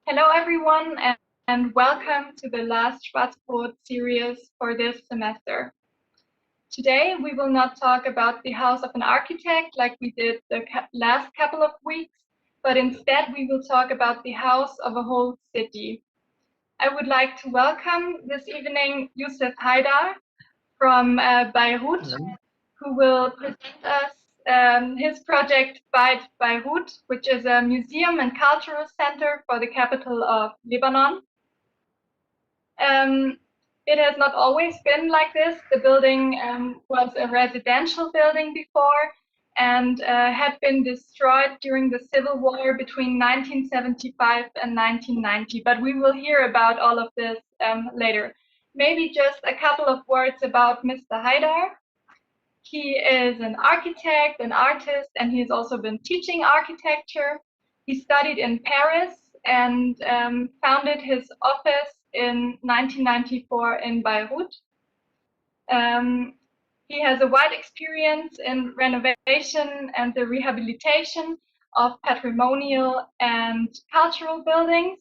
Hello everyone and welcome to the last Schwarzbrot series for this semester. Today we will not talk about the house of an architect like we did the last couple of weeks, but instead we will talk about the house of a whole city. I would like to welcome this evening Youssef Haidar from Beirut, who will present us his project Beirut, which is a museum and cultural center for the capital of Lebanon. It has not always been like this. The building was a residential building before and had been destroyed during the civil war between 1975 and 1990. But we will hear about all of this later. Maybe just a couple of words about Mr. Haidar. He is an architect, an artist, and he's also been teaching architecture. He studied in Paris and founded his office in 1994 in Beirut. He has a wide experience in renovation and the rehabilitation of patrimonial and cultural buildings.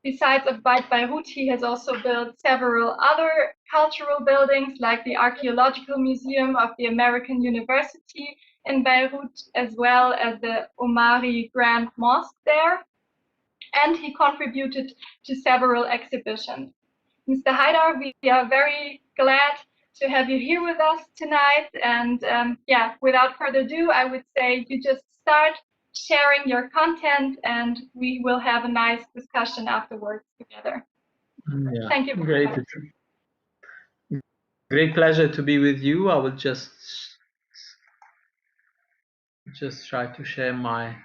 Besides of Beirut, he has also built several other cultural buildings like the Archaeological Museum of the American University in Beirut, as well as the Omari Grand Mosque there. And he contributed to several exhibitions. Mr. Haidar, we are very glad to have you here with us tonight. And yeah, without further ado, I would say you just start sharing your content and we will have a nice discussion afterwards together. Yeah. Thank you. Great pleasure to be with you. I will just try to share my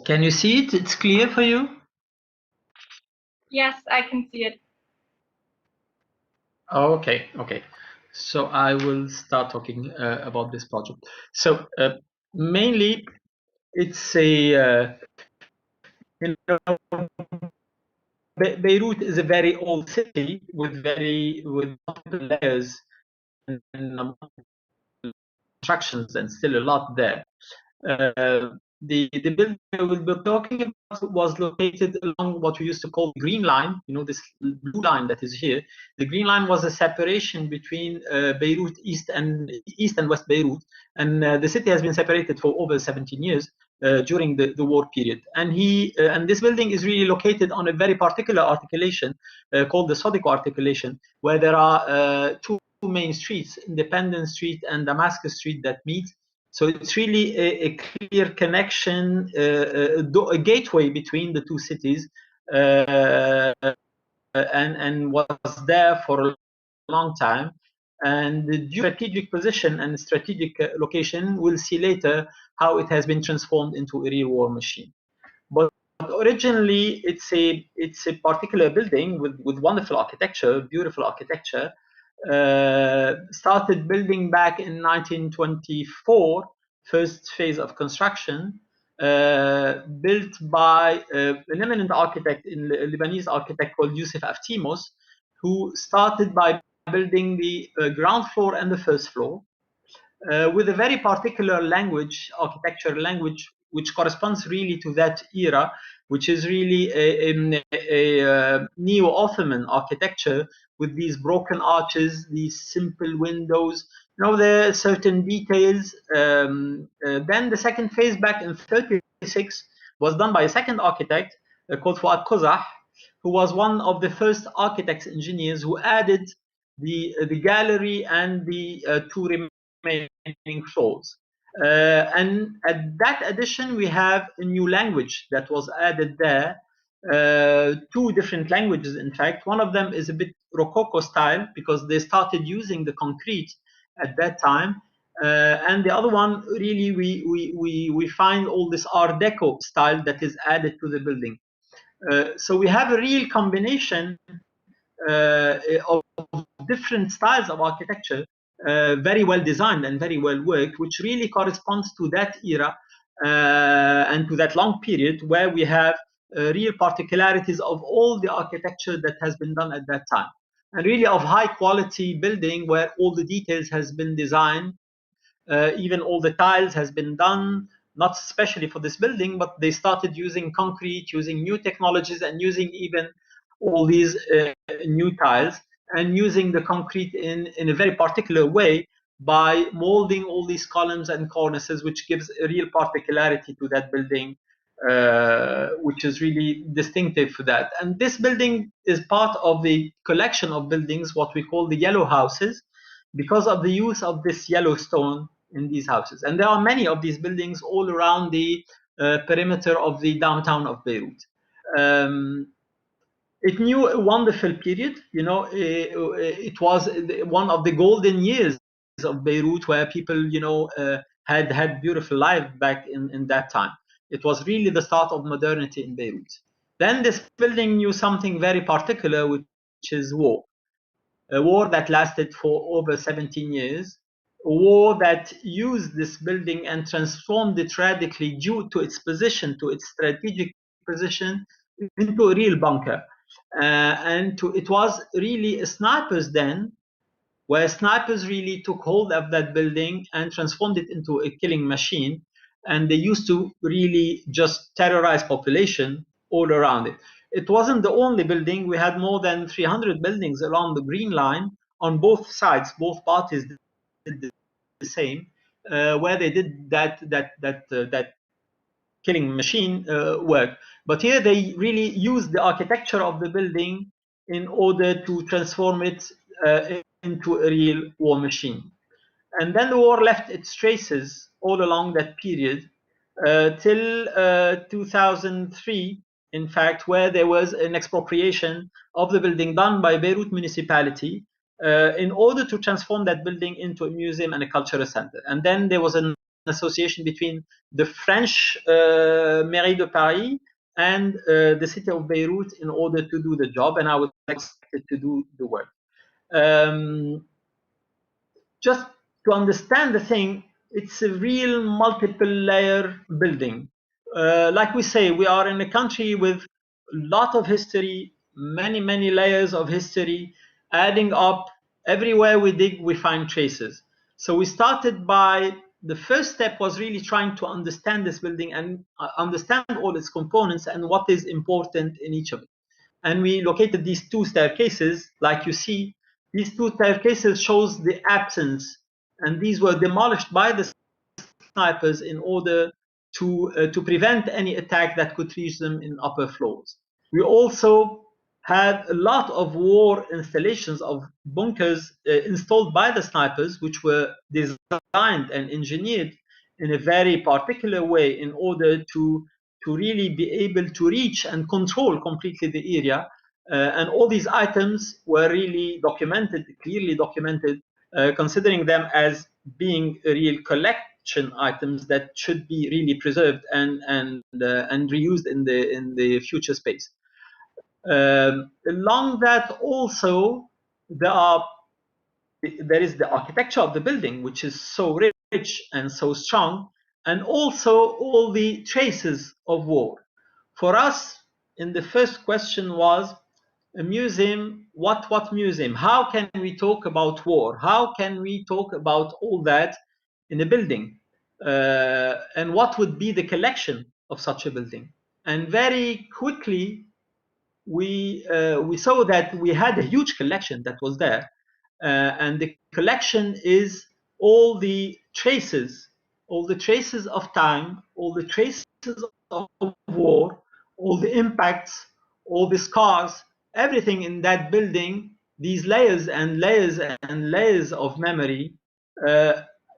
Can you see it? It's clear for you? Yes, I can see it. Okay. So I will start talking about this project. So mainly, it's a Beirut is a very old city with multiple layers and constructions, and still a lot there. The building we'll be talking about was located along what we used to call the Green Line. You know, this blue line that is here. The Green Line was a separation between Beirut East and West Beirut, and the city has been separated for over 17 years during the war period. And this building is really located on a very particular articulation called the Sodico articulation, where there are two main streets, Independence Street and Damascus Street, that meet. So it's really a clear connection, a gateway between the two cities, and was there for a long time. And the strategic position and strategic location, we'll see later how it has been transformed into a real war machine. But originally, it's a particular building with wonderful architecture, beautiful architecture. Started building back in 1924, first phase of construction, built by an eminent architect, Lebanese architect called Youssef Haidar, who started by building the ground floor and the first floor with a very particular language, architecture language, which corresponds really to that era, which is really a neo-Ottoman architecture with these broken arches, these simple windows. There are certain details. Then the second phase back in 36 was done by a second architect called Fuad Qazah, who was one of the first architects engineers who added the gallery and the two remaining floors. And at that addition, we have a new language that was added there. Two different languages, in fact. One of them is a bit Rococo style because they started using the concrete at that time. And the other one, really, we find all this Art Deco style that is added to the building. So we have a real combination of different styles of architecture, very well designed and very well worked, which really corresponds to that era and to that long period where we have real particularities of all the architecture that has been done at that time. And really of high quality building where all the details has been designed, even all the tiles has been done, not especially for this building, but they started using concrete, using new technologies, and using even all these new tiles, and using the concrete in a very particular way by molding all these columns and cornices, which gives a real particularity to that building, which is really distinctive for that. And this building is part of the collection of buildings, what we call the yellow houses, because of the use of this yellow stone in these houses. And there are many of these buildings all around the perimeter of the downtown of Beirut. It knew a wonderful period. It was one of the golden years of Beirut where people, had beautiful life back in that time. It was really the start of modernity in Beirut. Then this building knew something very particular, which is war. A war that lasted for over 17 years, a war that used this building and transformed it radically due to its position, to its strategic position, into a real bunker. It was really a sniper's den, where snipers really took hold of that building and transformed it into a killing machine. And they used to really just terrorize population all around it. It wasn't the only building. We had more than 300 buildings along the Green Line on both sides. Both parties did the same, where they did that killing machine work. But here they really used the architecture of the building in order to transform it into a real war machine. And then the war left its traces all along that period till 2003, in fact, where there was an expropriation of the building done by Beirut municipality in order to transform that building into a museum and a cultural center. And then there was an association between the French Mairie de Paris and the city of Beirut in order to do the job, and I was expected to do the work. Just to understand the thing, it's a real multiple layer building. Like we say, we are in a country with a lot of history, many layers of history, adding up. Everywhere we dig, we find traces. So we started by, the first step was really trying to understand this building and understand all its components and what is important in each of it. And we located these two staircases, like you see. These two staircases shows the absence, and these were demolished by the snipers in order to prevent any attack that could reach them in upper floors. We also had a lot of war installations of bunkers installed by the snipers, which were designed and engineered in a very particular way in order to really be able to reach and control completely the area. And all these items were really documented, clearly documented, considering them as being real collection items that should be really preserved and reused in the future space. Along that also, there is the architecture of the building, which is so rich and so strong, and also all the traces of war. For us, in the first question was a museum. What museum? How can we talk about war? How can we talk about all that in a building? And what would be the collection of such a building? And very quickly, we saw that we had a huge collection that was there, and the collection is all the traces of time, all the traces of war, all the impacts, all the scars, everything in that building. These layers and layers and layers of memory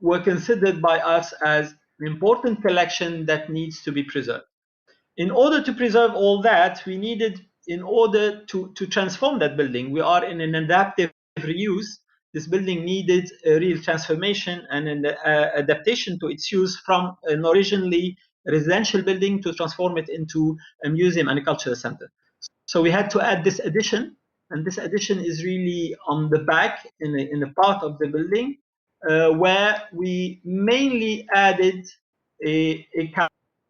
were considered by us as an important collection that needs to be preserved. In order to preserve all that, we needed, in order to transform that building, we are in an adaptive reuse. This building needed a real transformation and an adaptation to its use from an originally residential building to transform it into a museum and a cultural center. So we had to add this addition, and this addition is really on the back in a part of the building where we mainly added a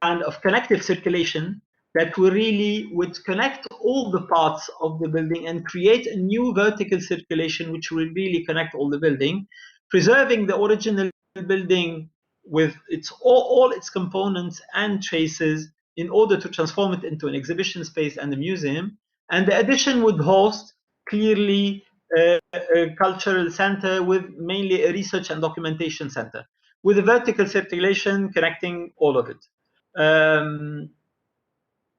kind of connective circulation that would connect all the parts of the building and create a new vertical circulation which will really connect all the building, preserving the original building with all its components and traces in order to transform it into an exhibition space and a museum. And the addition would host clearly a cultural center with mainly a research and documentation center with a vertical circulation connecting all of it.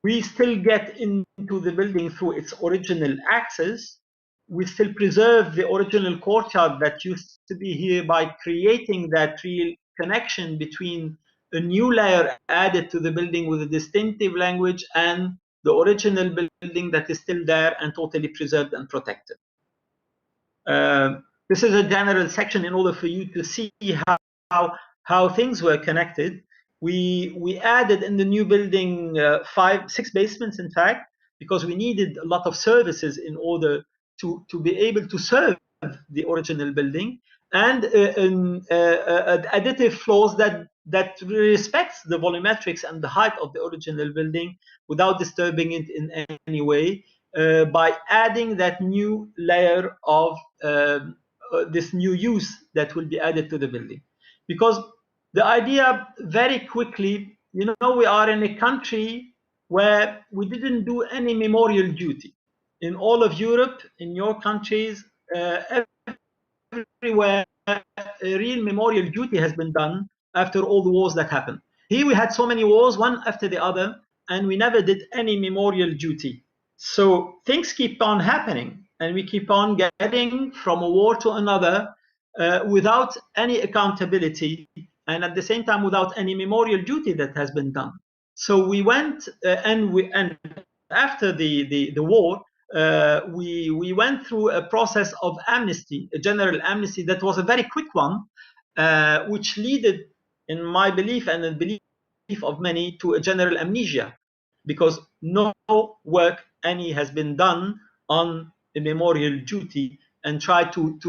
We still get into the building through its original axis. We still preserve the original courtyard that used to be here by creating that real connection between a new layer added to the building with a distinctive language and the original building that is still there and totally preserved and protected. This is a general section in order for you to see how things were connected. We added in the new building 6 basements, in fact, because we needed a lot of services in order to be able to serve the original building, and additive floors that respects the volumetrics and the height of the original building without disturbing it in any way, by adding that new layer of this new use that will be added to the building. Because the idea very quickly, we are in a country where we didn't do any memorial duty. In all of Europe, in your countries, everywhere, a real memorial duty has been done after all the wars that happened. Here we had so many wars, one after the other, and we never did any memorial duty. So things keep on happening, and we keep on getting from a war to another without any accountability, and at the same time without any memorial duty that has been done. So we went and after the war, we went through a process of amnesty, a general amnesty that was a very quick one, which led, in my belief and the belief of many, to a general amnesia, because no work any has been done on a memorial duty and try to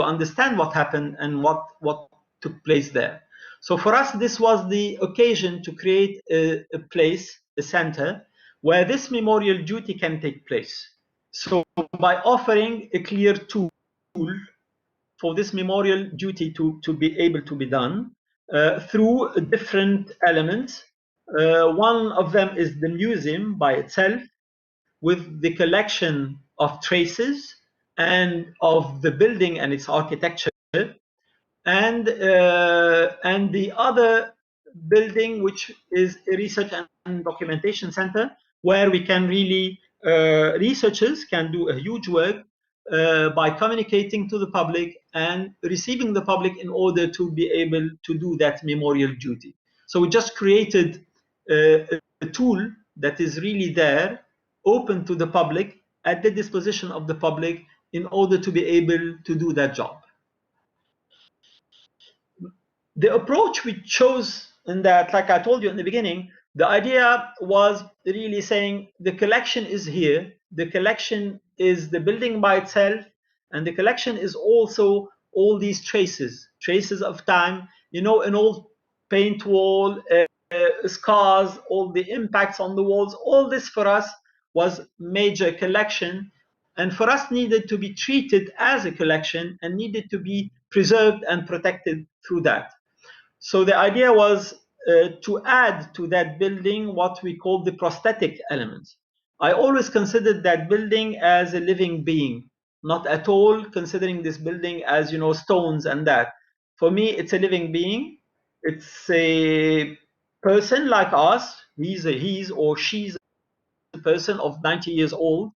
understand what happened and what took place there. So for us, this was the occasion to create a place, a center, where this memorial duty can take place. So by offering a clear tool for this memorial duty to be able to be done through different elements. One of them is the museum by itself, with the collection of traces and of the building and its architecture, and the other building, which is a research and documentation center, where we can really researchers can do a huge work by communicating to the public and receiving the public in order to be able to do that memorial duty. So we just created a tool that is really there, open to the public, at the disposition of the public, in order to be able to do that job. The approach we chose in that, like I told you in the beginning, the idea was really saying the collection is here, the collection is the building by itself, and the collection is also all these traces of time. In all paint wall, scars, all the impacts on the walls. All this for us was major collection, and for us needed to be treated as a collection and needed to be preserved and protected through that. So the idea was to add to that building what we call the prosthetic elements. I always considered that building as a living being, not at all considering this building as, you know, stones and that. For me, it's a living being. It's a person like us. He's or she's a person of 90 years old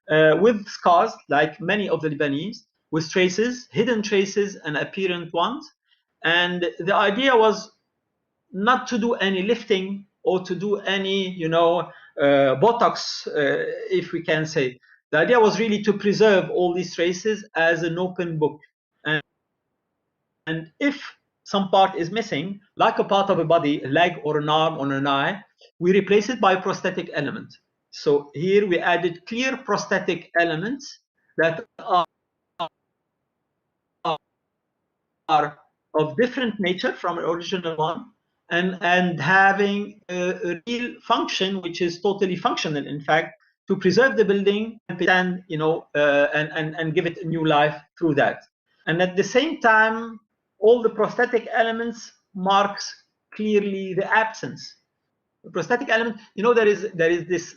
with scars, like many of the Lebanese, with traces, hidden traces and apparent ones. And the idea was not to do any lifting or to do any, you know, Botox, if we can say. The idea was really to preserve all these traces as an open book. And if some part is missing, like a part of a body, a leg or an arm or an eye, we replace it by a prosthetic element. So here we added clear prosthetic elements that are of different nature from the original one, and having a real function, which is totally functional, in fact, to preserve the building and, you know, and give it a new life through that. And at the same time, all the prosthetic elements marks clearly the absence. The prosthetic element, you know, there is this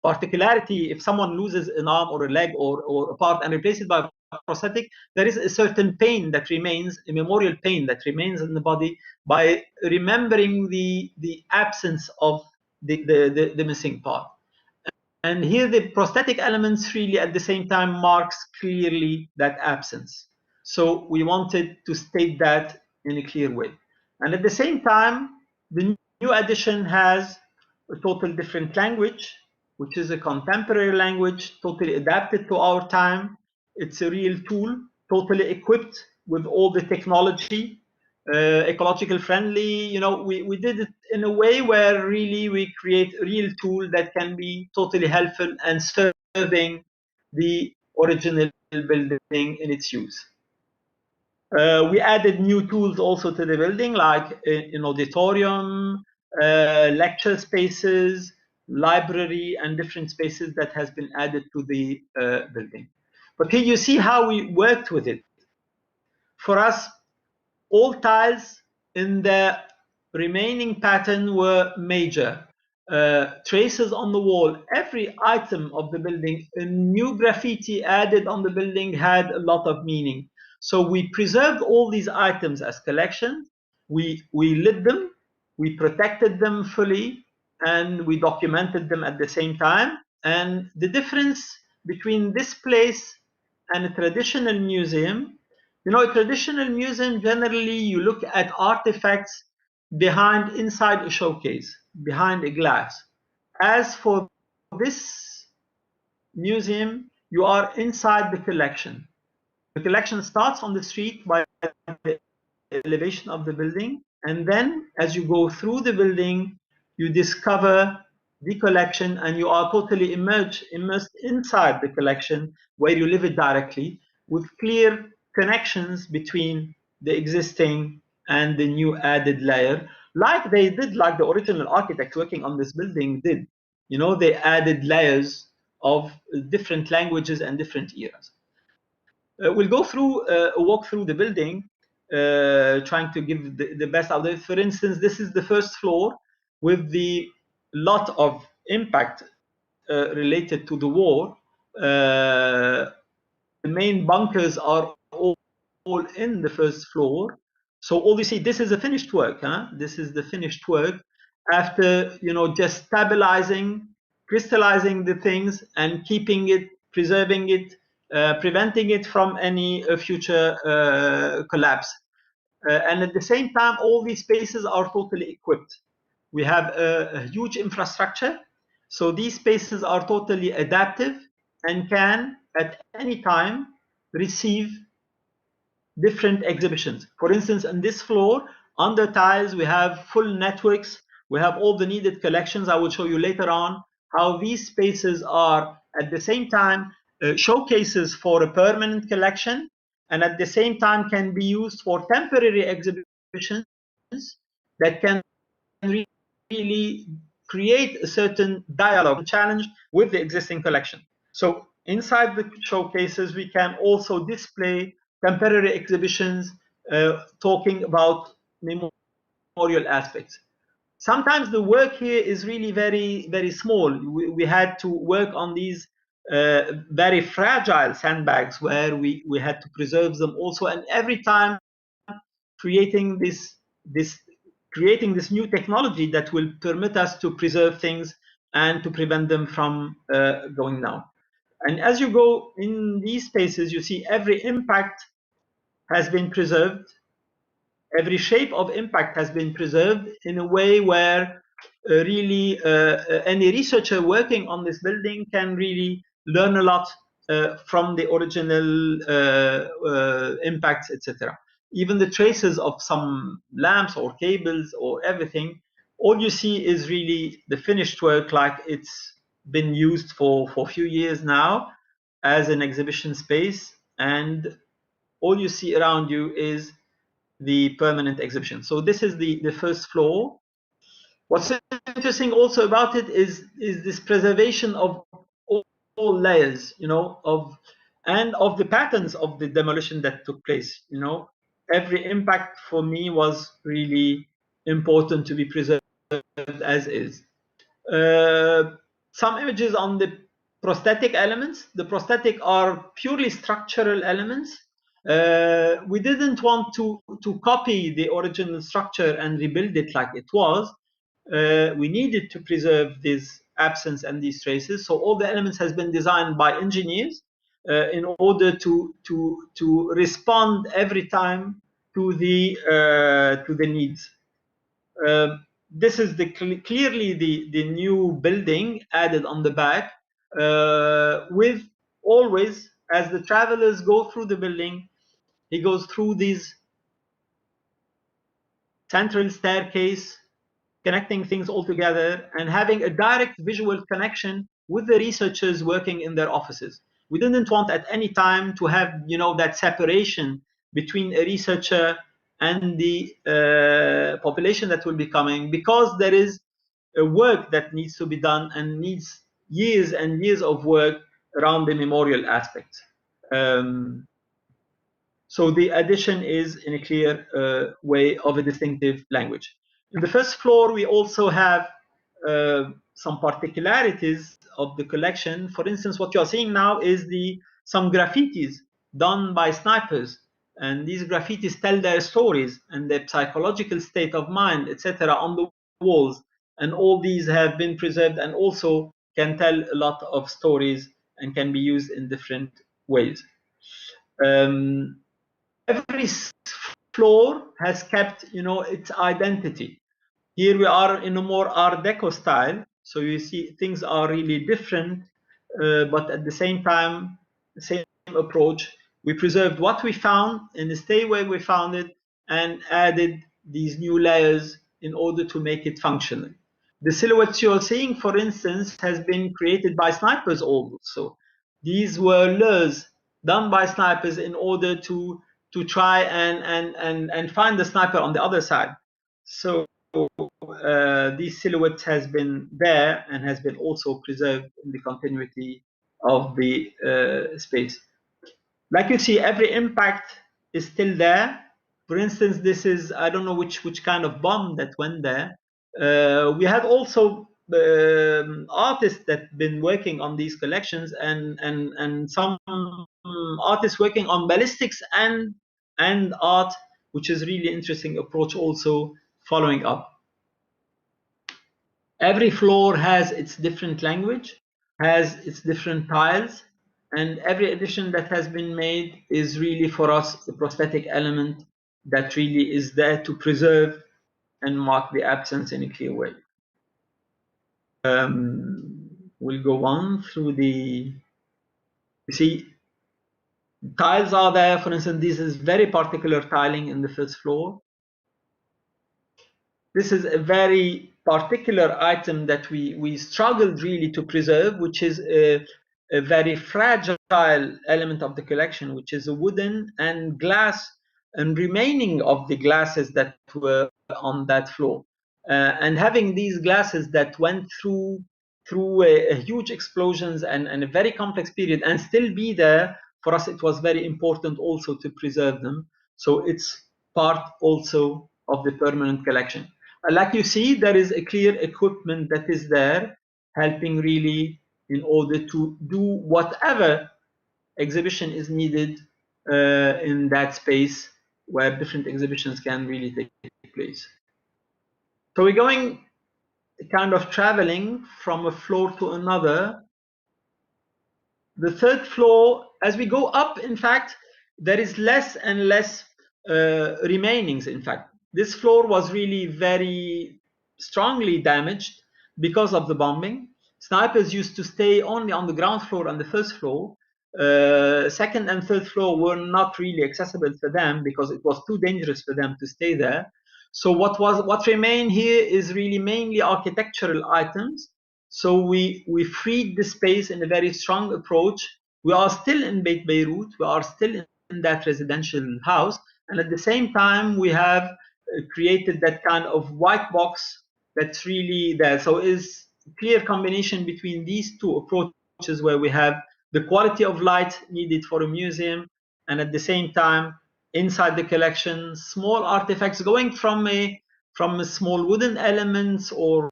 particularity. If someone loses an arm or a leg or a part and replace it by prosthetic, there is a certain pain that remains, a memorial pain that remains in the body by remembering the absence of the missing part. And here the prosthetic elements really at the same time marks clearly that absence. So we wanted to state that in a clear way. And at the same time, the new edition has a total different language, which is a contemporary language, totally adapted to our time. It's a real tool, totally equipped with all the technology, ecological friendly. You know, we did it in a way where really we create a real tool that can be totally helpful and serving the original building in its use. We added new tools also to the building, like an auditorium, lecture spaces, library, and different spaces that has been added to the building. But here you see how we worked with it. For us, all tiles in the remaining pattern were major. Traces on the wall, every item of the building, a new graffiti added on the building had a lot of meaning. So we preserved all these items as collections. We lit them, we protected them fully, and we documented them at the same time. And the difference between this place and a traditional museum, you know, a traditional museum, generally you look at artifacts behind, inside a showcase, behind a glass. As for this museum, you are inside the collection. The collection starts on the street by the elevation of the building, and then as you go through the building, you discover the collection and you are totally immersed inside the collection, where you live it directly with clear connections between the existing and the new added layer, like they did, like the original architect working on this building did. You know, they added layers of different languages and different eras. We'll go through a walk through the building, trying to give the best out of it. For instance, this is the first floor with the lot of impact related to the war. The main bunkers are all in the first floor. So all you see, this is a finished work. Huh? This is the finished work after, you know, just stabilizing, crystallizing the things and keeping it, preserving it, preventing it from any future collapse. And at the same time, all these spaces are totally equipped. We have a huge infrastructure. So these spaces are totally adaptive and can, at any time, receive different exhibitions. For instance, on this floor, under tiles, we have full networks. We have all the needed collections. I will show you later on how these spaces are, at the same time, showcases for a permanent collection and at the same time can be used for temporary exhibitions that can really create a certain dialogue and challenge with the existing collection. So inside the showcases, we can also display temporary exhibitions talking about memorial aspects. Sometimes the work here is really very, very small. We had to work on these very fragile sandbags where we had to preserve them also, and every time creating this new technology that will permit us to preserve things and to prevent them from going down. And as you go in these spaces, you see every impact has been preserved. Every shape of impact has been preserved in a way where really any researcher working on this building can really learn a lot from the original impacts, etc. Even the traces of some lamps or cables or everything, all you see is really the finished work, like it's been used for a few years now as an exhibition space, and all you see around you is the permanent exhibition. So this is the first floor. What's interesting also about it is this preservation of all layers, you know, of the patterns of the demolition that took place. You know, every impact for me was really important to be preserved as is. Some images on the prosthetic elements. The prosthetic are purely structural elements. We didn't want to copy the original structure and rebuild it like it was. We needed to preserve this absence and these traces. So all the elements has been designed by engineers in order to respond every time to the needs. This is clearly the new building added on the back, with always, as the travelers go through the building, he goes through these central staircase, connecting things all together and having a direct visual connection with the researchers working in their offices. We didn't want at any time to have, you know, that separation between a researcher and the population that will be coming, because there is a work that needs to be done and needs years and years of work around the memorial aspect. So the addition is in a clear way of a distinctive language. In the first floor, we also have some particularities of the collection. For instance, what you're seeing now is some graffitis done by snipers. And these graffitis tell their stories and their psychological state of mind, etc., on the walls. And all these have been preserved and also can tell a lot of stories and can be used in different ways. Every floor has kept, you know, its identity. Here we are in a more Art Deco style, so you see things are really different, but at the same time, the same approach. We preserved what we found and stay where we found it, and added these new layers in order to make it functional. The silhouettes you're seeing, for instance, has been created by snipers also. These were lures done by snipers in order to try and find the sniper on the other side. So these silhouettes has been there and has been also preserved in the continuity of the space. Like you see, every impact is still there. For instance, this is, I don't know which kind of bomb that went there. We had also artists that been working on these collections, and some artists working on ballistics and art, which is really interesting approach also following up. Every floor has its different language, has its different tiles, and every addition that has been made is really for us the prosthetic element that really is there to preserve and mark the absence in a clear way. We'll go on through you see, tiles are there. For instance, this is very particular tiling in the first floor. This is a very particular item that we struggled really to preserve, which is a very fragile element of the collection, which is a wooden and glass and remaining of the glasses that were on that floor. And having these glasses that went through a huge explosions and a very complex period and still be there, for us it was very important also to preserve them. So it's part also of the permanent collection. Like you see, there is a clear equipment that is there, helping really in order to do whatever exhibition is needed in that space where different exhibitions can really take place. So we're going kind of traveling from a floor to another. The third floor, as we go up, in fact, there is less and less remainings. In fact, this floor was really very strongly damaged because of the bombing. Snipers used to stay only on the ground floor and the first floor. Second and third floor were not really accessible for them because it was too dangerous for them to stay there. So what remained here is really mainly architectural items. So we freed the space in a very strong approach. We are still in Beit Beirut. We are still in that residential house, and at the same time we have created that kind of white box that's really there. So is clear combination between these two approaches where we have the quality of light needed for a museum, and at the same time inside the collection small artifacts going from a small wooden elements or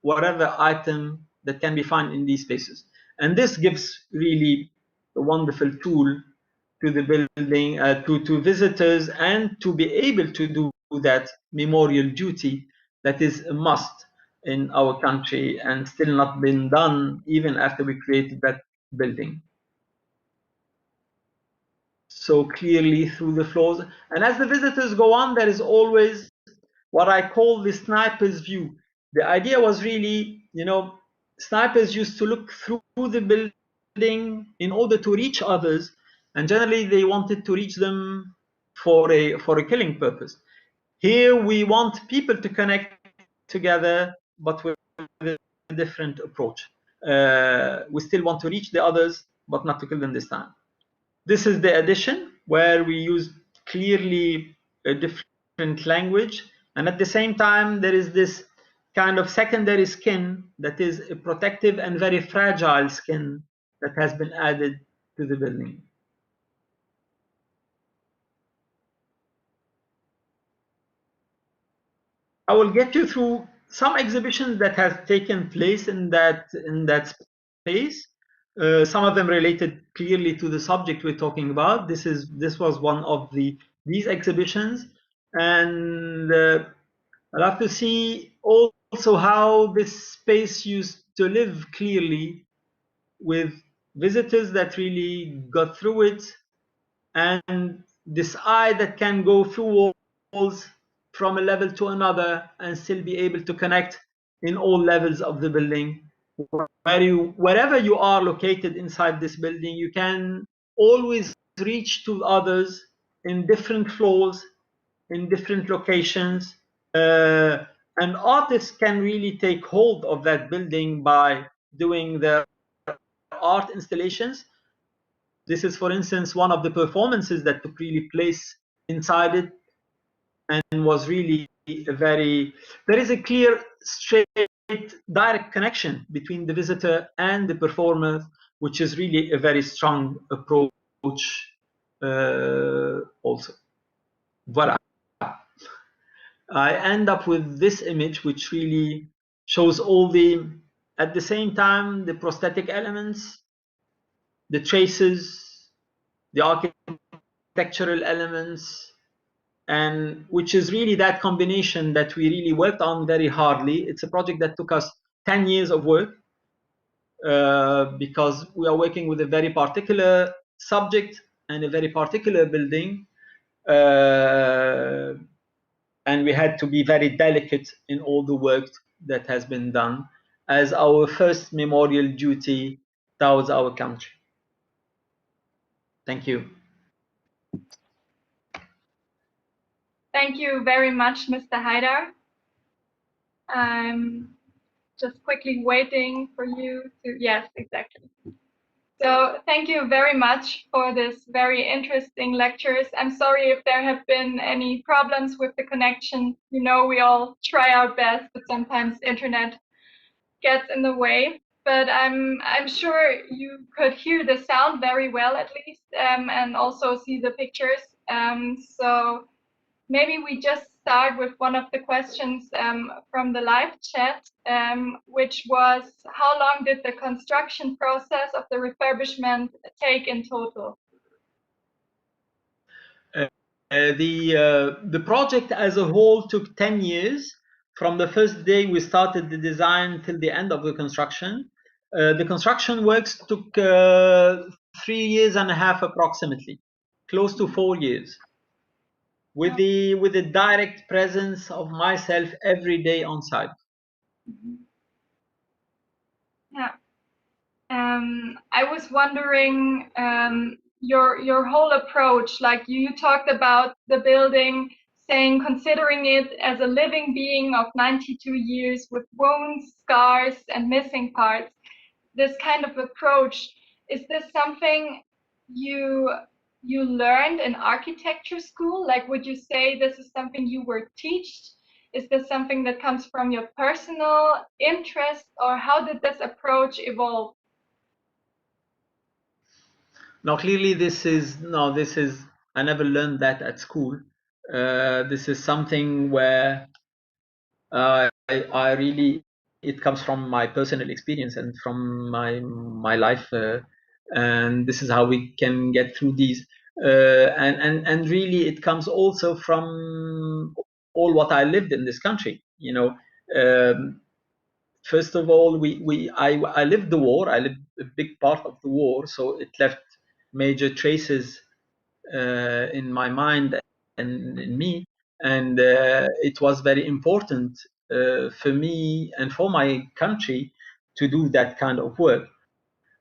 whatever item that can be found in these spaces. And this gives really a wonderful tool to the building, to visitors, and to be able to do that memorial duty that is a must in our country and still not been done even after we created that building. So clearly through the floors. And as the visitors go on, there is always what I call the sniper's view. The idea was really, snipers used to look through the building in order to reach others, and generally they wanted to reach them for a killing purpose. Here we want people to connect together, but with a different approach. We still want to reach the others, but not to kill them this time. This is the addition where we use clearly a different language, and at the same time there is this kind of secondary skin that is a protective and very fragile skin that has been added to the building. I will get you through some exhibitions that have taken place in that space. Some of them related clearly to the subject we're talking about. This was one of these exhibitions, and I'll have to see also how this space used to live clearly with visitors that really got through it, and this eye that can go through walls from a level to another and still be able to connect in all levels of the building. Wherever you are located inside this building, you can always reach to others in different floors, in different locations. And artists can really take hold of that building by doing their art installations. This is, for instance, one of the performances that took really place inside it and was really there is a clear, straight, direct connection between the visitor and the performer, which is really a very strong approach also. Voila. I end up with this image, which really shows all at the same time, the prosthetic elements, the traces, the architectural elements, and which is really that combination that we really worked on very hardly. It's a project that took us 10 years of work because we are working with a very particular subject and a very particular building. And we had to be very delicate in all the work that has been done as our first memorial duty towards our country. Thank you. Thank you very much, Mr. Haidar. I'm just quickly waiting for you to, yes, exactly. So thank you very much for this very interesting lectures. I'm sorry if there have been any problems with the connection. You know, we all try our best, but sometimes internet gets in the way. But I'm sure you could hear the sound very well at least, and also see the pictures. So maybe we just start with one of the questions from the live chat, which was, how long did the construction process of the refurbishment take in total? The project as a whole took 10 years. From the first day we started the design till the end of the construction. The construction works took 3.5 years approximately, close to 4 years, with the direct presence of myself every day on site. Yeah. I was wondering, your whole approach, like you talked about the building, saying considering it as a living being of 92 years with wounds, scars, and missing parts. This kind of approach, is this something you learned in architecture school? Like, would you say this is something you were taught? Is this something that comes from your personal interest, or how did this approach evolve? Now, clearly, this is I never learned that at school. This is something where I really, it comes from my personal experience and from my life, and this is how we can get through these. And really, it comes also from all what I lived in this country. You know, first of all, I lived the war. I lived a big part of the war, so it left major traces in my mind and in me, and it was very important for me and for my country to do that kind of work.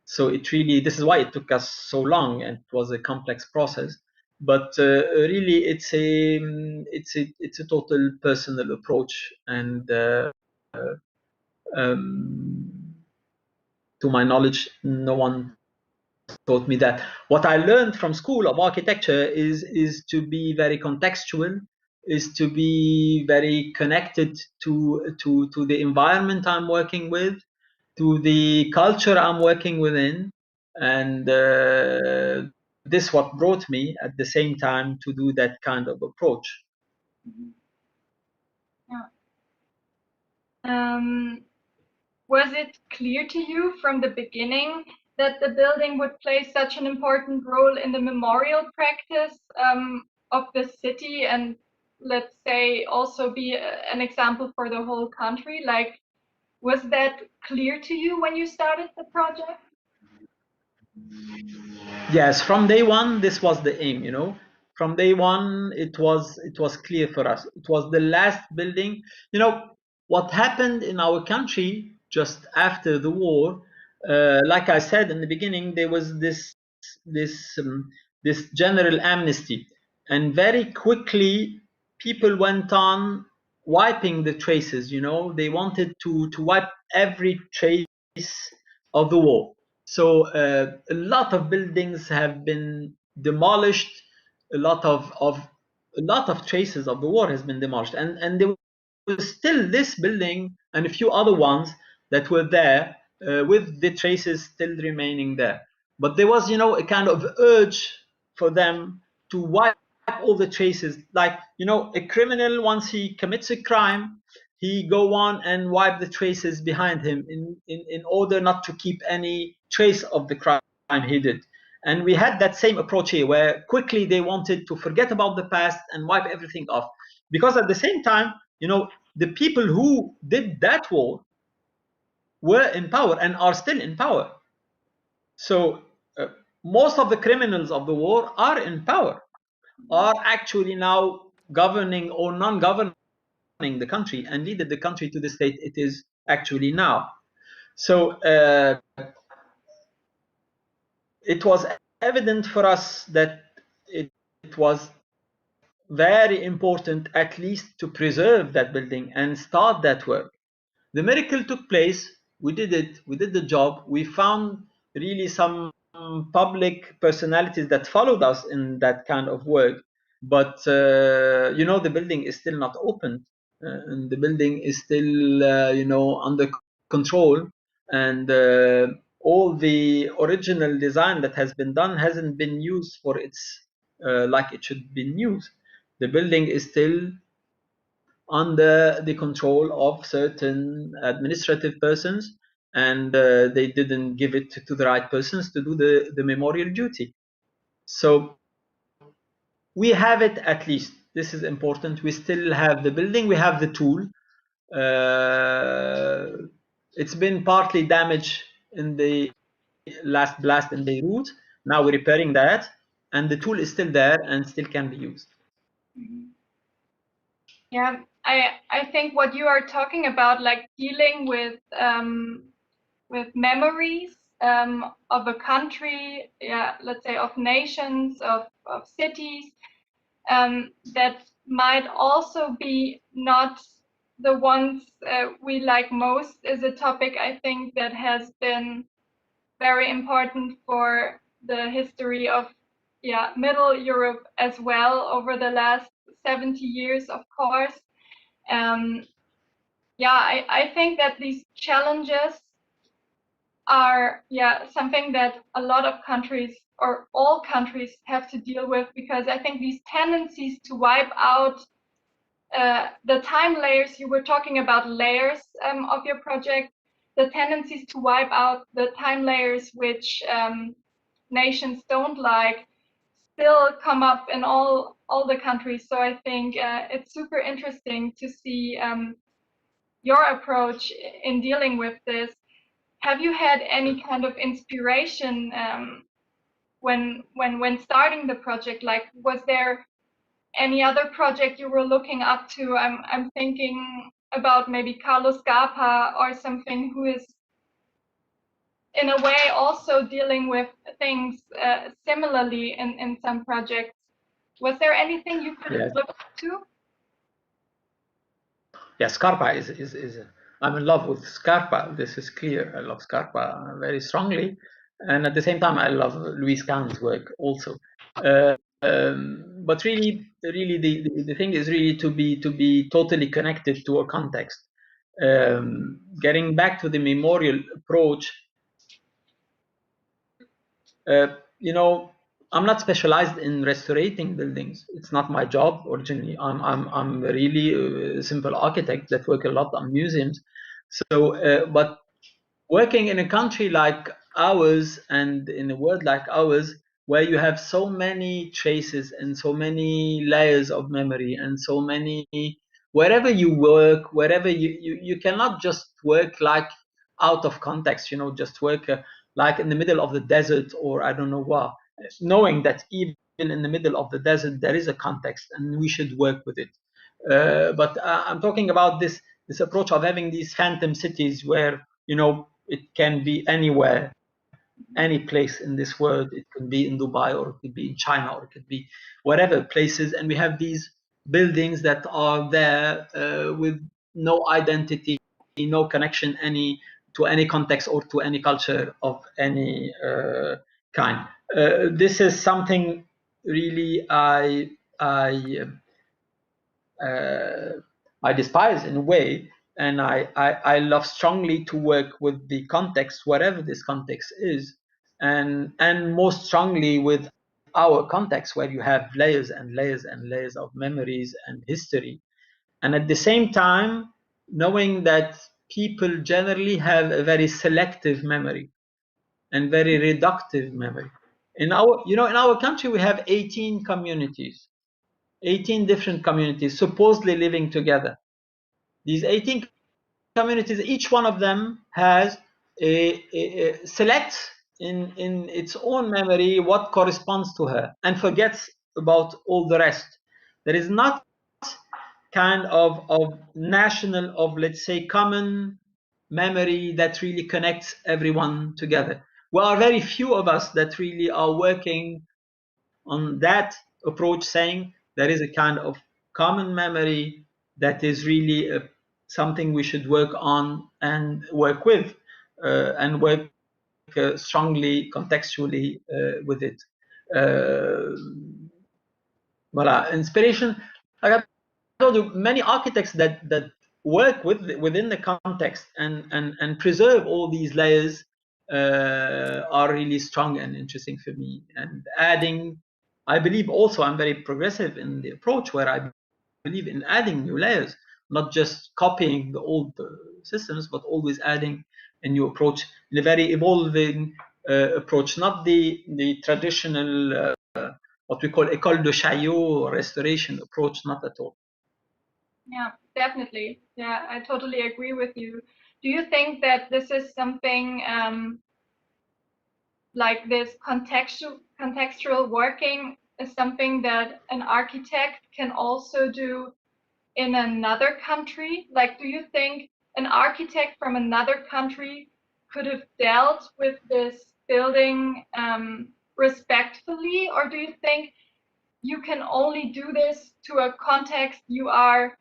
So it really, this is why it took us so long, and it was a complex process. But really, it's a total personal approach, and um, to my knowledge, no one taught me that. What I learned from school of architecture is to be very contextual, is to be very connected to the environment I'm working with, to the culture I'm working within, and this what brought me at the same time to do that kind of approach. Yeah. Was it clear to you from the beginning that the building would play such an important role in the memorial practice of the city, and let's say also be an example for the whole country? Like, was that clear to you when you started the project? Yes, from day one, this was the aim. From day one, it was clear for us. It was the last building. What happened in our country just after the war. Like I said in the beginning, there was this um, this general amnesty, and very quickly people went on wiping the traces. They wanted to wipe every trace of the war. So a lot of buildings have been demolished. A lot of traces of the war has been demolished, and there was still this building and a few other ones that were there with the traces still remaining there. But there was, a kind of urge for them to wipe all the traces. Like, a criminal, once he commits a crime, he go on and wipe the traces behind him in order not to keep any trace of the crime he did. And we had that same approach here, where quickly they wanted to forget about the past and wipe everything off. Because at the same time, the people who did that war were in power and are still in power. So most of the criminals of the war are in power, are actually now governing or non-governing the country, and leaded the country to the state it is actually now. So it was evident for us that it was very important at least to preserve that building and start that work. The miracle took place. We did it. We did the job. We found really some public personalities that followed us in that kind of work, but you know, the building is still not open, and the building is still you know, under control, and all the original design that has been done hasn't been used for its like it should be used. The building is still under the control of certain administrative persons, and they didn't give it to the right persons to do the memorial duty. So we have it, at least. This is important. We still have the building, we have the tool. It's been partly damaged in the last blast in Beirut. Now we're repairing that, and the tool is still there and still can be used. Yeah, I think what you are talking about, like dealing with memories of a country, yeah, let's say of nations, of cities, that might also be not the ones we like most, is a topic I think that has been very important for the history of Middle Europe as well over the last 70 years, of course. I think that these challenges are something that a lot of countries, or all countries, have to deal with, because I think these tendencies to wipe out the time layers, you were talking about layers of your project, the tendencies to wipe out the time layers which nations don't like, still come up in all the countries. So I think it's super interesting to see your approach in dealing with this. Have you had any kind of inspiration when starting the project? Like, was there any other project you were looking up to? I'm thinking about maybe Carlos Gapa or something, who is in a way also dealing with things similarly in some projects. Was there anything you could look up to? Yeah, Scarpa is I'm in love with Scarpa. This is clear. I love Scarpa very strongly, and at the same time, I love Luis Cahn's work also. But really, the thing is really to be totally connected to a context. Getting back to the memorial approach, you know, I'm not specialized in restoring buildings. It's not my job originally. I'm really a simple architect that work a lot on museums. So, but working in a country like ours and in a world like ours, where you have so many traces and so many layers of memory and so many, wherever you work, wherever you cannot just work like out of context, you know, just work like in the middle of the desert, or I don't know what, knowing that even in the middle of the desert there is a context and we should work with it. But I'm talking about this approach of having these phantom cities where, you know, it can be anywhere, any place in this world. It could be in Dubai, or it could be in China, or it could be whatever places, and we have these buildings that are there with no identity, no connection to any context or to any culture of any kind. This is something really I despise in a way, and I love strongly to work with the context, whatever this context is, and most strongly with our context, where you have layers and layers and layers of memories and history, and at the same time knowing that people generally have a very selective memory and very reductive memory. In our country, we have 18 communities, 18 different communities supposedly living together. These 18 communities, each one of them has a selects in its own memory what corresponds to her and forgets about all the rest. There is not kind of national, of let's say common memory that really connects everyone together. Well, are very few of us that really are working on that approach, saying there is a kind of common memory that is really something we should work on and work with and work strongly contextually with it. Voila, inspiration. Like I told you, many architects that work within the context and preserve all these layers are really strong and interesting for me. And adding, I believe also I'm very progressive in the approach where I believe in adding new layers, not just copying the old systems, but always adding a new approach in a very evolving approach, not the traditional what we call école de Chaillot restoration approach, not at all. Yeah, definitely. Yeah, I totally agree with you. Do you think that this is something like this contextual working is something that an architect can also do in another country? Like, do you think an architect from another country could have dealt with this building respectfully, or do you think you can only do this to a context you are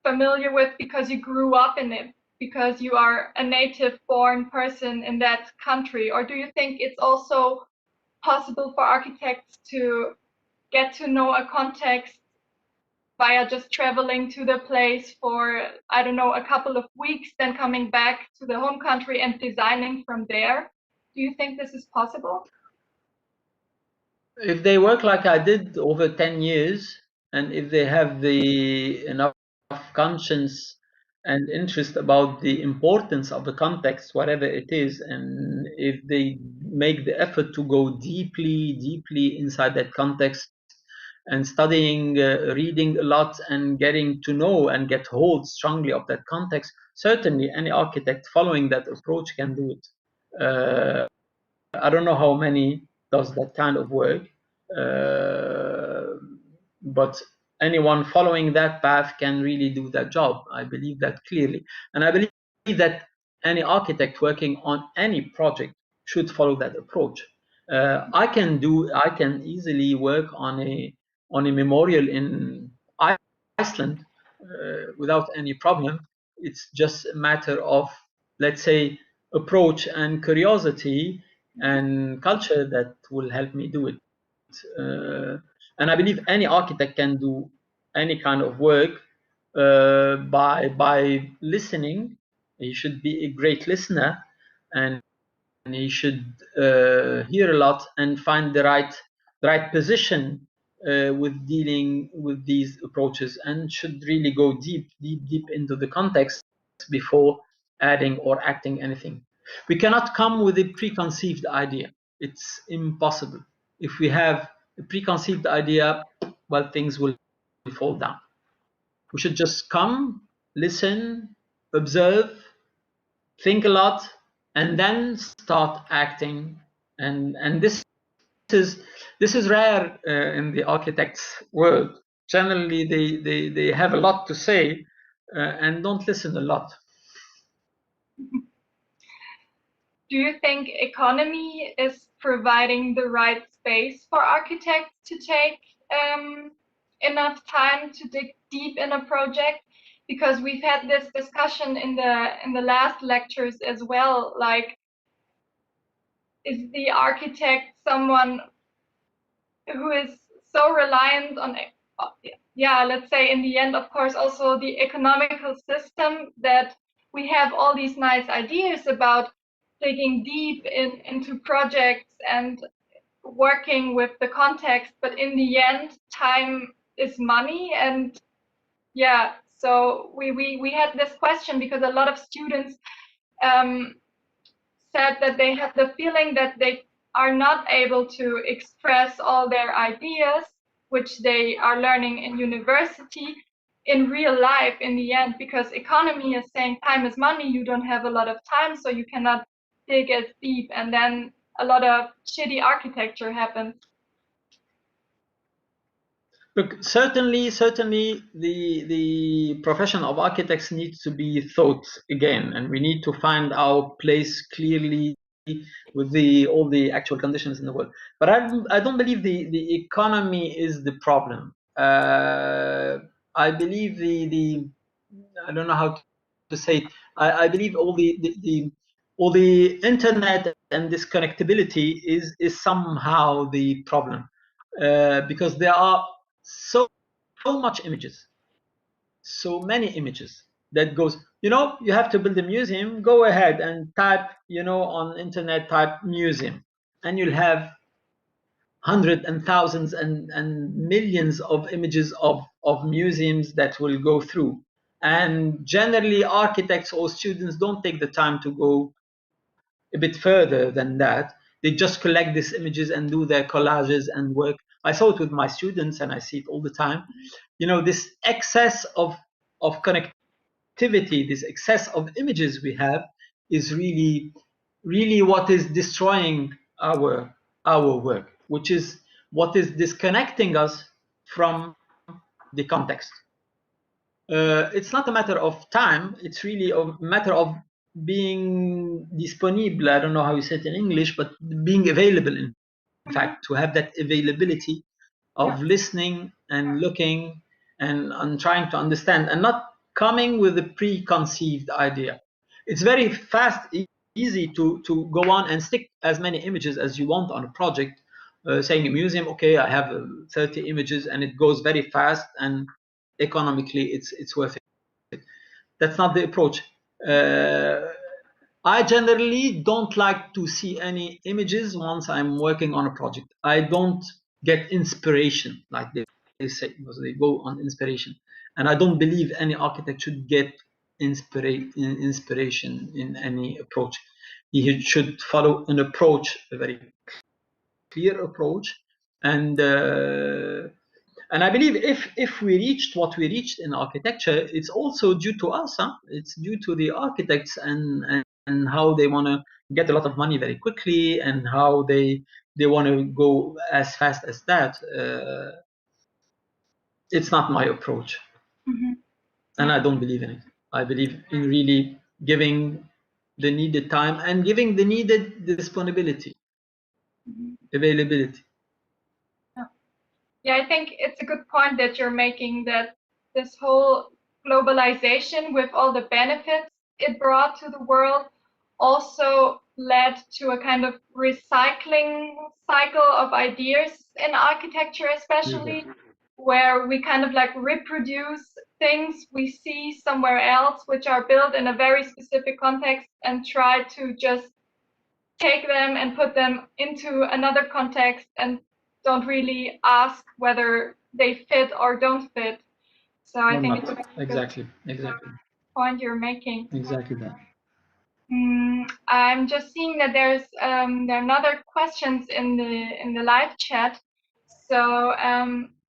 familiar with because you grew up in it, because you are a native born person in that country? Or do you think it's also possible for architects to get to know a context via just traveling to the place for, I don't know, a couple of weeks, then coming back to the home country and designing from there? Do you think this is possible? If they work like I did over 10 years, and if they have the enough conscience and interest about the importance of the context, whatever it is, and if they make the effort to go deeply inside that context and studying, reading a lot and getting to know and get hold strongly of that context, certainly any architect following that approach can do it. I don't know how many does that kind of work, but anyone following that path can really do that job. I believe that clearly, and I believe that any architect working on any project should follow that approach. I can easily work on a memorial in Iceland without any problem. It's just a matter of, let's say, approach and curiosity and culture that will help me do it. And I believe any architect can do any kind of work by listening. He should be a great listener, and he should hear a lot and find the right position with dealing with these approaches, and should really go deep into the context before adding or acting anything. We cannot come with a preconceived idea. It's impossible. If we have a preconceived idea, well, things will fall down. We should just come, listen, observe, think a lot, and then start acting. And this is rare in the architects world. Generally, they have a lot to say and don't listen a lot. Do you think economy is providing the right space for architects to take enough time to dig deep in a project? Because we've had this discussion in the last lectures as well. Like, is the architect someone who is so reliant on, yeah, let's say in the end, of course, also the economical system, that we have all these nice ideas about digging deep into projects and working with the context, but in the end, time is money. And yeah, so we had this question because a lot of students said that they have the feeling that they are not able to express all their ideas, which they are learning in university, in real life in the end, because economy is saying time is money, you don't have a lot of time, so you cannot dig as deep, and then a lot of shitty architecture happens. Look, certainly, the profession of architects needs to be thought again, and we need to find our place clearly with all the actual conditions in the world. But I don't believe the economy is the problem. I believe I don't know how to say it. I believe all the or the internet and this connectivity is somehow the problem, because there are so much images, so many images that goes, you know, you have to build a museum, go ahead and type, you know, on internet, type museum, and you'll have hundreds and thousands and millions of images of museums that will go through. And generally architects or students don't take the time to go a bit further than that. They just collect these images and do their collages and work. I saw it with my students and I see it all the time. You know, this excess of connectivity, this excess of images we have is really what is destroying our work, which is what is disconnecting us from the context. It's not a matter of time, it's really a matter of being disponible. I don't know how you say it in English, but being available, in fact, to have that availability of listening and looking and trying to understand, and not coming with a preconceived idea. It's very easy to go on and stick as many images as you want on a project, saying a museum, okay, I have 30 images, and it goes very fast, and economically it's worth it. That's not the approach. I generally don't like to see any images once I'm working on a project. I don't get inspiration, like they say, because they go on inspiration. And I don't believe any architect should get inspiration in any approach. He should follow an approach, a very clear approach. And I believe if we reached what we reached in architecture, it's also due to us. It's due to the architects and how they want to get a lot of money very quickly, and how they want to go as fast as that. It's not my approach, and I don't believe in it. I believe in really giving the needed time and giving the needed disponibility, availability. Yeah, I think it's a good point that you're making, that this whole globalization, with all the benefits it brought to the world, also led to a kind of recycling cycle of ideas in architecture, especially, where we kind of like reproduce things we see somewhere else, which are built in a very specific context, and try to just take them and put them into another context, and don't really ask whether they fit or don't fit. So I think it's a exactly point you're making. exactly that. I'm just seeing that there are another questions in the live chat. So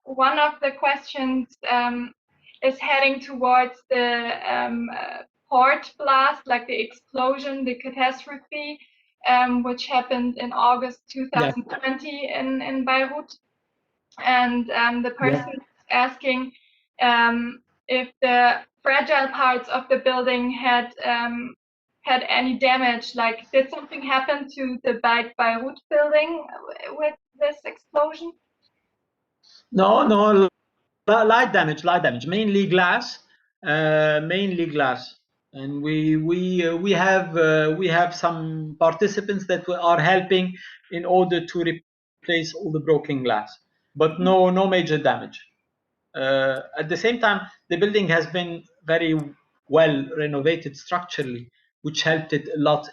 one of the questions is heading towards the port blast, like the explosion, the catastrophe, which happened in August 2020 in Beirut. And the person is asking if the fragile parts of the building had any damage. Like, did something happen to the Beirut building with this explosion? No, light damage, mainly glass, and we have some participants that are helping in order to replace all the broken glass, but no major damage. At the same time, the building has been very well renovated structurally, which helped it a lot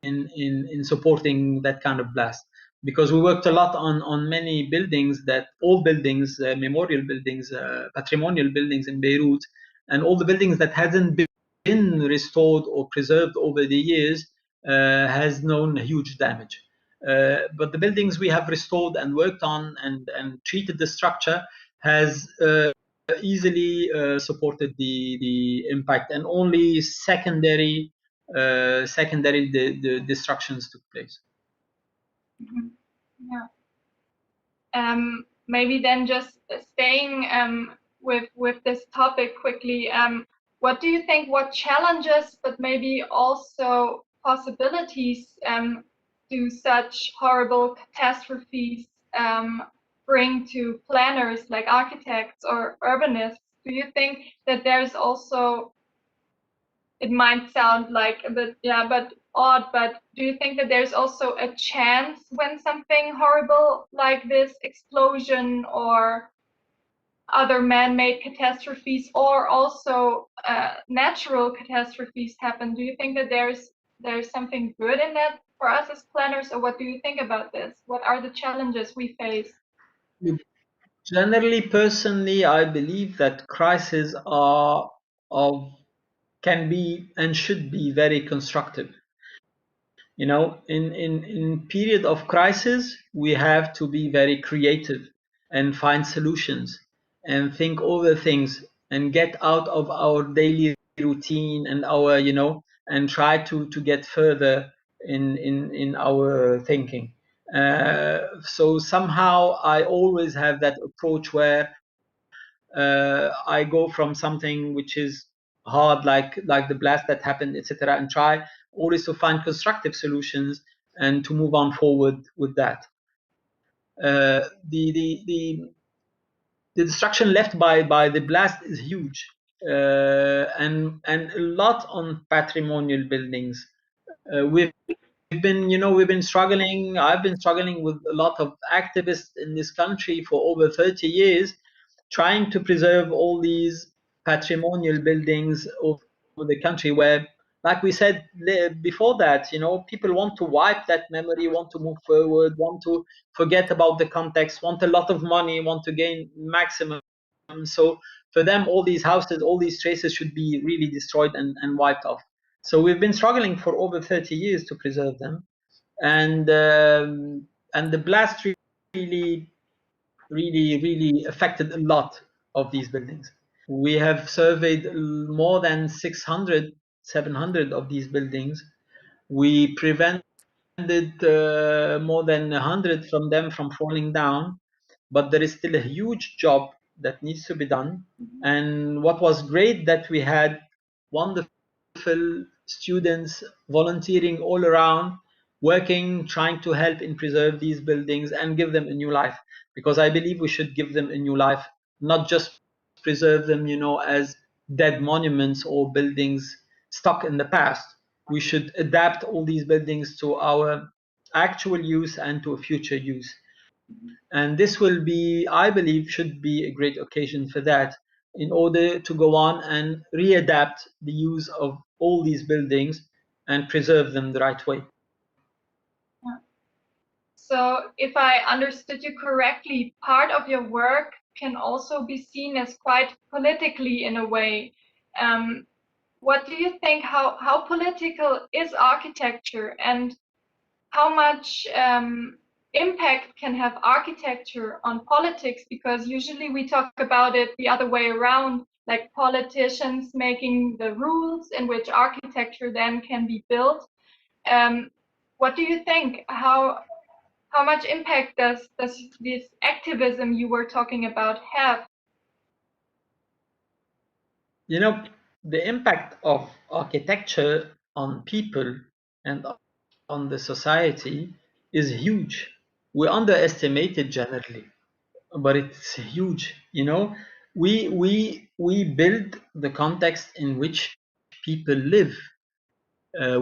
in supporting that kind of blast. Because we worked a lot on many buildings, all buildings, memorial buildings, patrimonial buildings in Beirut, and all the buildings that hadn't been restored or preserved over the years has known huge damage. But the buildings we have restored and worked on and treated the structure has easily supported the impact, and only secondary the destructions took place. Yeah. Maybe then just staying with this topic quickly. What do you think? What challenges, but maybe also possibilities, do such horrible catastrophes bring to planners like architects or urbanists? Do you think that there's also, it might sound like a bit, but odd, but do you think that there's also a chance when something horrible like this explosion or other man-made catastrophes or also natural catastrophes happen? Do you think that there's something good in that for us as planners, or what do you think about this? What are the challenges we face? Generally, personally, I believe that crises are of can be and should be very constructive. You know, in period of crisis, we have to be very creative and find solutions and think over things and get out of our daily routine and our, you know, and try to get further in our thinking. So somehow I always have that approach where I go from something which is hard, like the blast that happened, etc., and try always to find constructive solutions and to move on forward with that. The destruction left by the blast is huge, and a lot on patrimonial buildings. We've been struggling. I've been struggling with a lot of activists in this country for over 30 years, trying to preserve all these patrimonial buildings over the country where, like we said before that, you know, people want to wipe that memory, want to move forward, want to forget about the context, want a lot of money, want to gain maximum. So for them, all these houses, all these traces should be really destroyed and wiped off. So we've been struggling for over 30 years to preserve them, and the blast really really affected a lot of these buildings. We have surveyed more than 600, 700 of these buildings. We prevented more than 100 from them from falling down, but there is still a huge job that needs to be done. And what was great that we had wonderful students volunteering all around, working, trying to help in preserve these buildings and give them a new life. Because I believe we should give them a new life, not just preserve them, you know, as dead monuments or buildings stuck in the past. We should adapt all these buildings to our actual use and to a future use. And this will be, I believe, should be a great occasion for that, in order to go on and readapt the use of all these buildings and preserve them the right way. So if I understood you correctly, part of your work can also be seen as quite politically in a way. What do you think, how political is architecture, and how much impact can have architecture on politics? Because usually we talk about it the other way around, like politicians making the rules in which architecture then can be built. What do you think? How much impact does this activism you were talking about have? You know, the impact of architecture on people and on the society is huge. We underestimate it generally, but it's huge. You know, we build the context in which people live,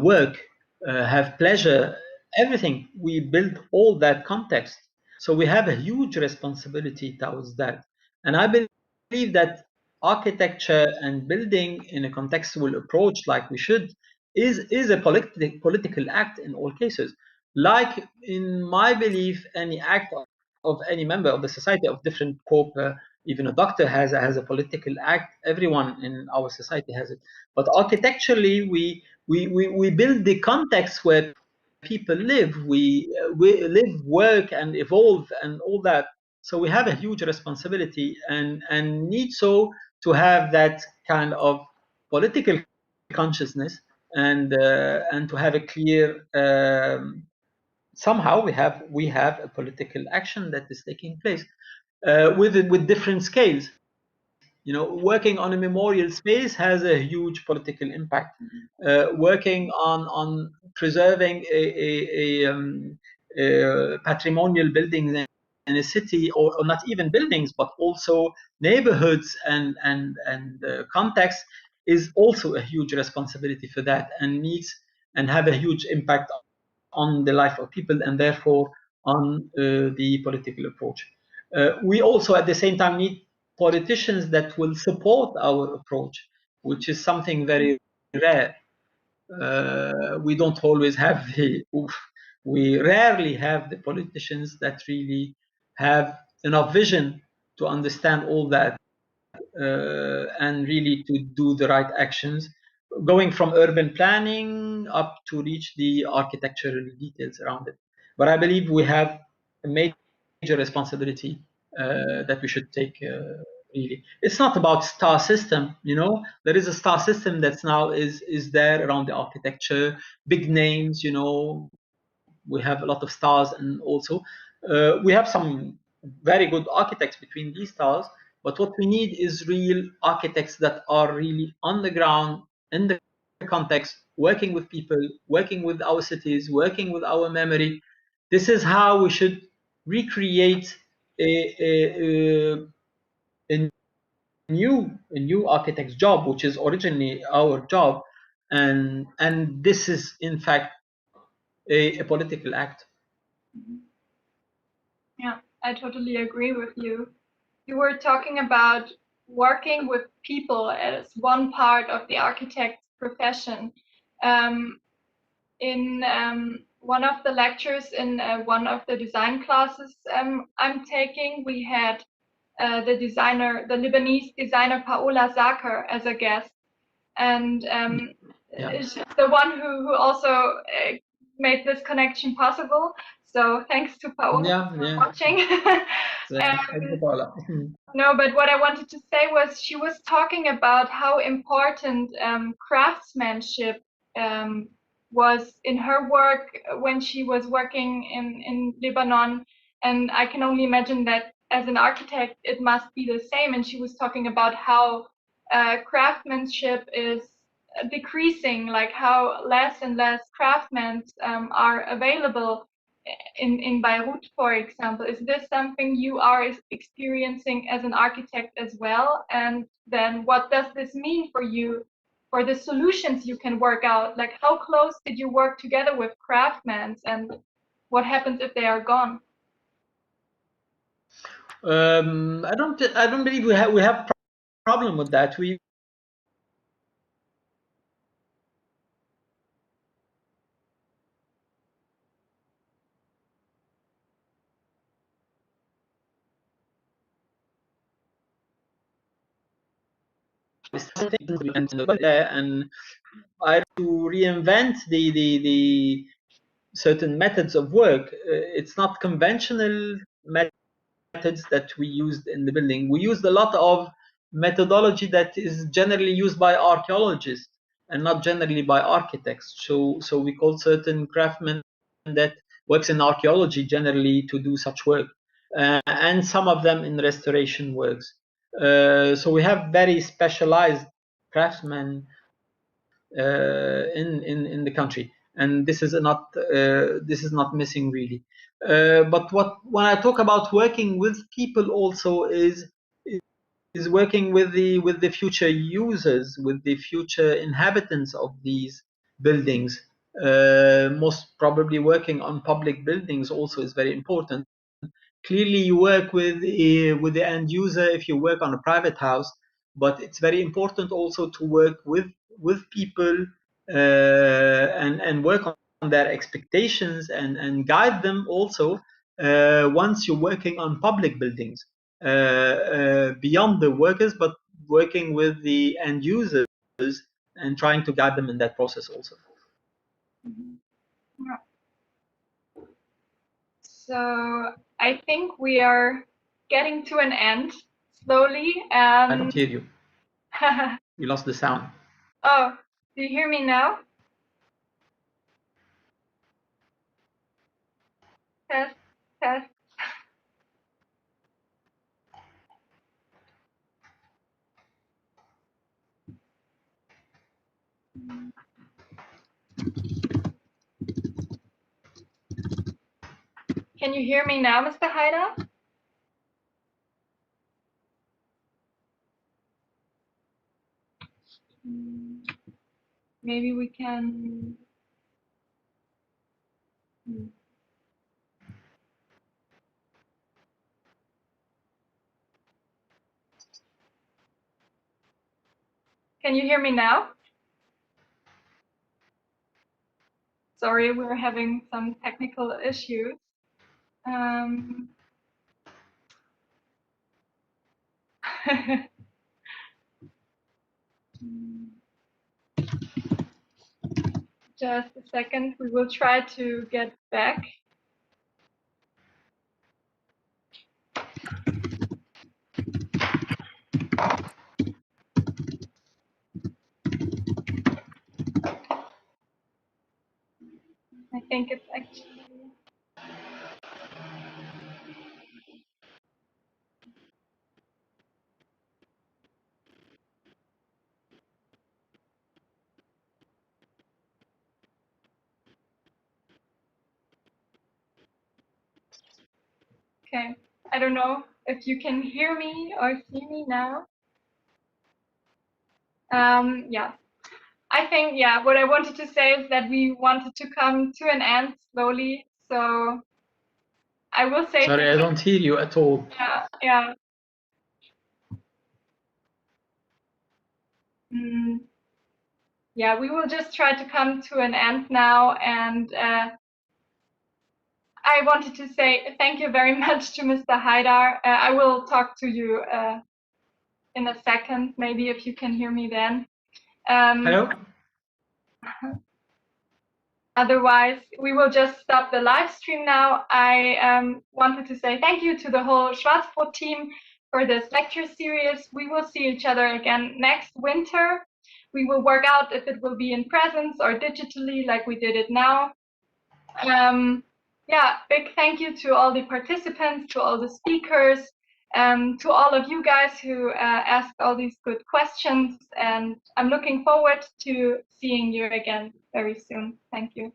work, have pleasure, everything. We build all that context. So we have a huge responsibility towards that. And I believe that architecture and building in a contextual approach, like we should, is a political act in all cases. Like in my belief, any act of any member of the society of different corp, even a doctor has a political act. Everyone in our society has it. But architecturally, we build the context where people live. We live, work, and evolve, and all that. So we have a huge responsibility, and need so to have that kind of political consciousness, and to have a clear. Somehow we have a political action that is taking place, with different scales. You know, working on a memorial space has a huge political impact. Working on preserving a patrimonial buildings in a city, or not even buildings, but also neighborhoods and context, is also a huge responsibility for that, and needs and have a huge impact on the life of people and therefore on the political approach. We also at the same time need politicians that will support our approach, which is something very rare. We don't always have we rarely have the politicians that really have enough vision to understand all that and really to do the right actions, going from urban planning up to reach the architectural details around it. But I believe we have a major responsibility that we should take. Really, it's not about star system. There is a star system that's now is there around the architecture, big names. We have a lot of stars, and also we have some very good architects between these stars. But what we need is real architects that are really on the ground in the context, working with people, working with our cities, working with our memory. This is how we should recreate a new architect's job, which is originally our job, and this is in fact a political act. Yeah, I totally agree with you. You were talking about working with people as one part of the architect's profession. In one of the lectures in one of the design classes I'm taking, we had the Lebanese designer Paola Zakir as a guest, and she's the one who also made this connection possible. So thanks to Paola for watching. No, but what I wanted to say was she was talking about how important craftsmanship was in her work when she was working in Lebanon. And I can only imagine that as an architect, it must be the same. And she was talking about how craftsmanship is decreasing, like how less and less craftsmen are available in Beirut, for example. Is this something you are experiencing as an architect as well? And then what does this mean for you, for the solutions you can work out? Like, how close did you work together with craftsmen, and what happens if they are gone? I don't believe we have problem with that. We and I to reinvent the certain methods of work. It's not conventional methods that we used in the building. We used a lot of methodology that is generally used by archaeologists and not generally by architects. So we call certain craftsmen that works in archaeology generally to do such work, and some of them in restoration works. So we have very specialized craftsmen in the country, and this is not missing really. But when I talk about working with people, also is working with the future users, with the future inhabitants of these buildings. Most probably working on public buildings also is very important. Clearly, you work with the end user if you work on a private house, but it's very important also to work with people and work on their expectations and guide them also once you're working on public buildings, beyond the workers, but working with the end users and trying to guide them in that process also. Yeah. So I think we are getting to an end slowly. I don't hear you. We lost the sound. Oh, do you hear me now? Test, test. Can you hear me now, Mr. Haidar? Maybe we can Can you hear me now? Sorry, we're having some technical issues. Just a second, we will try to get back. I think it's actually... Okay, I don't know if you can hear me or see me now. Yeah, I think, yeah, what I wanted to say is that we wanted to come to an end slowly, so I will say... Sorry, I don't hear you at all. Yeah. Yeah, we will just try to come to an end now, and I wanted to say thank you very much to Mr. Haidar. I will talk to you in a second, maybe if you can hear me then. Hello? Otherwise, we will just stop the live stream now. I wanted to say thank you to the whole Schwarzbrot team for this lecture series. We will see each other again next winter. We will work out if it will be in presence or digitally like we did it now. Yeah, big thank you to all the participants, to all the speakers, to all of you guys who asked all these good questions. And I'm looking forward to seeing you again very soon. Thank you.